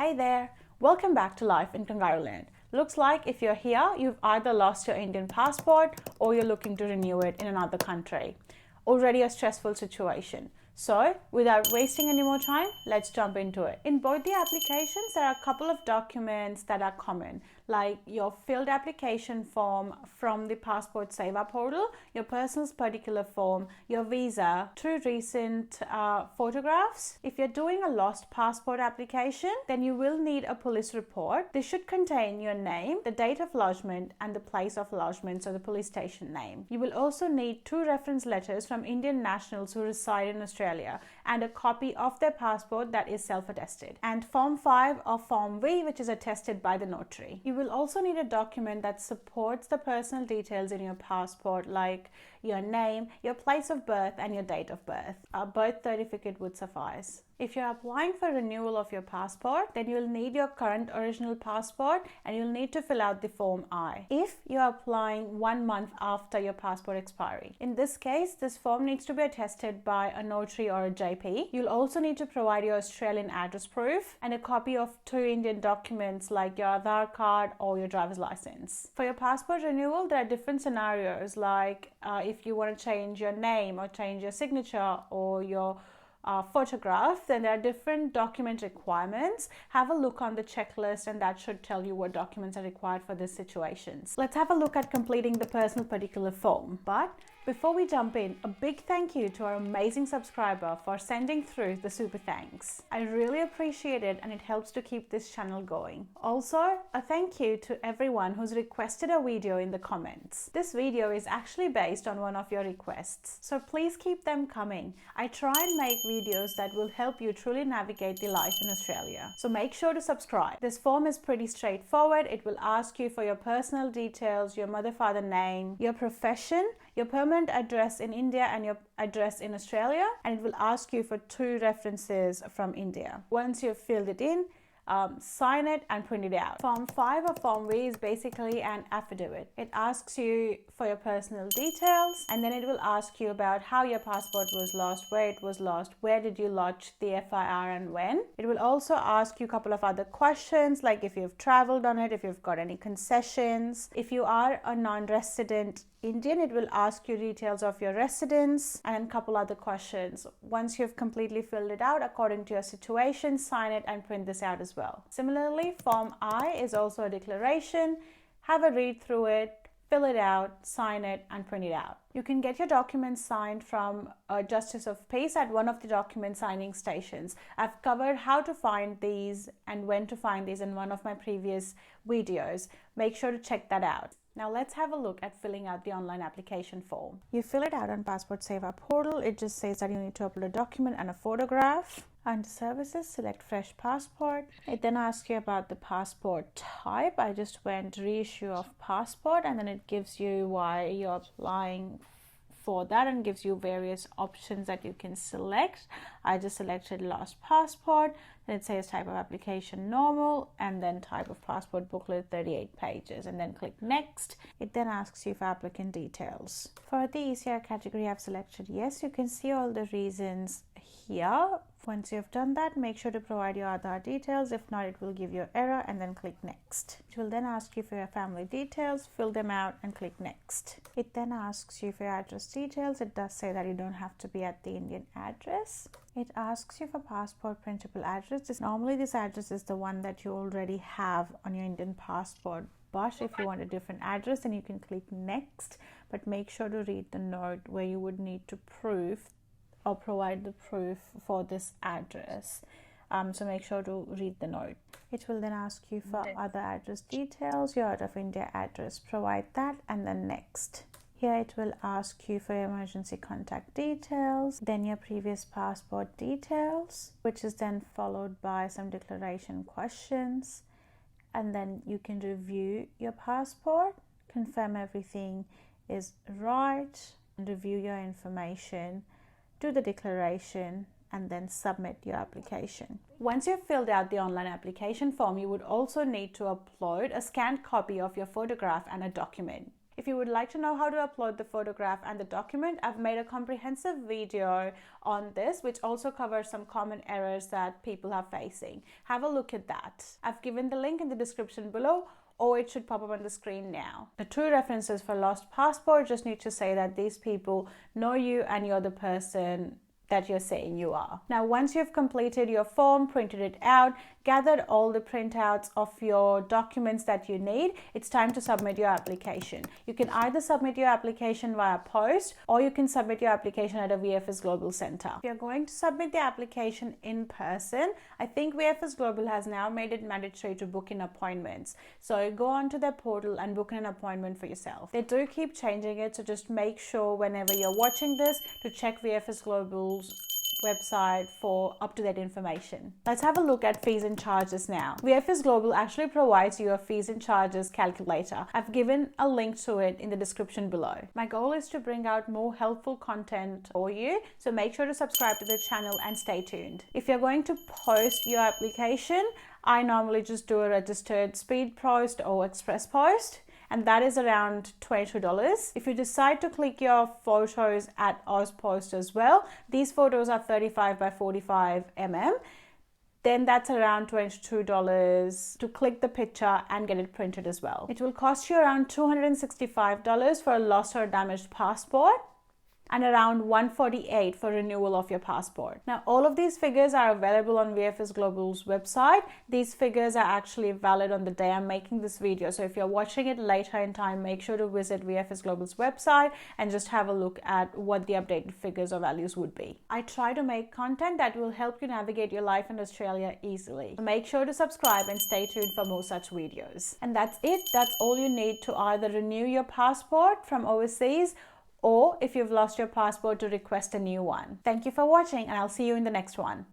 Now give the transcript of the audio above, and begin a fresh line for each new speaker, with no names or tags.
Hey there, welcome back to Life in Kangaroo Land. Looks like if you're here, you've either lost your Indian passport or you're looking to renew it in another country. Already a stressful situation. So, without wasting any more time, let's jump into it. In both the applications, there are a couple of documents that are common, like your filled application form from the Passport Seva portal, your personal particular form, your visa, 2 recent photographs. If you're doing a lost passport application, then you will need a police report. This should contain your name, the date of lodgement, and the place of lodgement, so the police station name. You will also need 2 reference letters from Indian nationals who reside in Australia and a copy of their passport that is self-attested, and Form 5 or Form V, which is attested by the notary. You will also need a document that supports the personal details in your passport, like your name, your place of birth, and your date of birth. A birth certificate would suffice. If you're applying for renewal of your passport, then you'll need your current original passport and you'll need to fill out the Form I if you're applying 1 month after your passport expiry. In this case, this form needs to be attested by a notary or a JP. You'll also need to provide your Australian address proof and a copy of 2 Indian documents like your Aadhaar card or your driver's license. For your passport renewal, there are different scenarios, like if you want to change your name or change your signature or your photograph, then there are different document requirements. Have a look on the checklist and that should tell you what documents are required for these situations. Let's have a look at completing the personal particular form. But before we jump in, a big thank you to our amazing subscriber for sending through the super thanks. I really appreciate it and it helps to keep this channel going. Also, a thank you to everyone who's requested a video in the comments. This video is actually based on one of your requests, so please keep them coming. I try and make videos that will help you truly navigate the life in Australia. So make sure to subscribe. This form is pretty straightforward. It will ask you for your personal details, your mother-father name, your profession, your permanent address in India and your address in Australia, and it will ask you for 2 references from India. Once you've filled it in, sign it and print it out. Form 5 or Form V is basically an affidavit. It asks you for your personal details and then it will ask you about how your passport was lost, where it was lost, where did you lodge the FIR and when. It will also ask you a couple of other questions, like if you've traveled on it, if you've got any concessions. If you are a non-resident Indian, it will ask you details of your residence and a couple other questions. Once you've completely filled it out according to your situation, sign it and print this out as well. Similarly, Form I is also a declaration. Have a read through it, fill it out, sign it and print it out. You can get your documents signed from a Justice of Peace at one of the document signing stations. I've covered how to find these and when to find these in one of my previous videos. Make sure to check that out. Now let's have a look at filling out the online application form. You fill it out on Passport Seva portal. It just says that you need to upload a document and a photograph. Under services, select fresh passport. It then asks you about the passport type. I just went reissue of passport and then it gives you why you're applying for that and gives you various options that you can select. I just selected lost passport. Then it says type of application normal and then type of passport booklet 38 pages and then click next. It then asks you for applicant details. For the ECR category, I've selected yes. You can see all the reasons here. Once you've done that, make sure to provide your Aadhaar details. If not, it will give you an error and then click next. It will then ask you for your family details, fill them out and click next. It then asks you for your address details. It does say that you don't have to be at the Indian address. It asks you for passport printable address. Normally this address is the one that you already have on your Indian passport. But if you want a different address, then you can click next. But make sure to read the note where you would need to prove or provide the proof for this address. So make sure to read the note. It will then ask you for other address details, your out of India address, provide that and then next. Here it will ask you for your emergency contact details, then your previous passport details, which is then followed by some declaration questions. And then you can review your passport, confirm everything is right, and review your information, do the declaration and then submit your application. Once you've filled out the online application form, you would also need to upload a scanned copy of your photograph and a document. If you would like to know how to upload the photograph and the document, I've made a comprehensive video on this, which also covers some common errors that people are facing. Have a look at that. I've given the link in the description below, or it should pop up on the screen now. The two references for lost passport just need to say that these people know you and you're the person that you're saying you are. Now, once you've completed your form, printed it out, gathered all the printouts of your documents that you need, it's time to submit your application. You can either submit your application via post, or you can submit your application at a VFS Global Center. If you're going to submit the application in person, I think VFS Global has now made it mandatory to book in appointments. So go onto their portal and book an appointment for yourself. They do keep changing it, so just make sure whenever you're watching this to check VFS Global's website for up-to-date information. Let's have a look at fees and charges now. VFS Global actually provides you a fees and charges calculator. I've given a link to it in the description below. My goal is to bring out more helpful content for you, so make sure to subscribe to the channel and stay tuned. If you're going to post your application, I normally just do a registered speed post or express post, and that is around $22. If you decide to click your photos at AusPost as well, these photos are 35 by 45 mm, then that's around $22 to click the picture and get it printed as well. It will cost you around $265 for a lost or damaged passport, and around $148 for renewal of your passport. Now, all of these figures are available on VFS Global's website. These figures are actually valid on the day I'm making this video. So if you're watching it later in time, make sure to visit VFS Global's website and just have a look at what the updated figures or values would be. I try to make content that will help you navigate your life in Australia easily. So make sure to subscribe and stay tuned for more such videos. And that's it. That's all you need to either renew your passport from overseas, or if you've lost your passport, to request a new one. Thank you for watching, and I'll see you in the next one.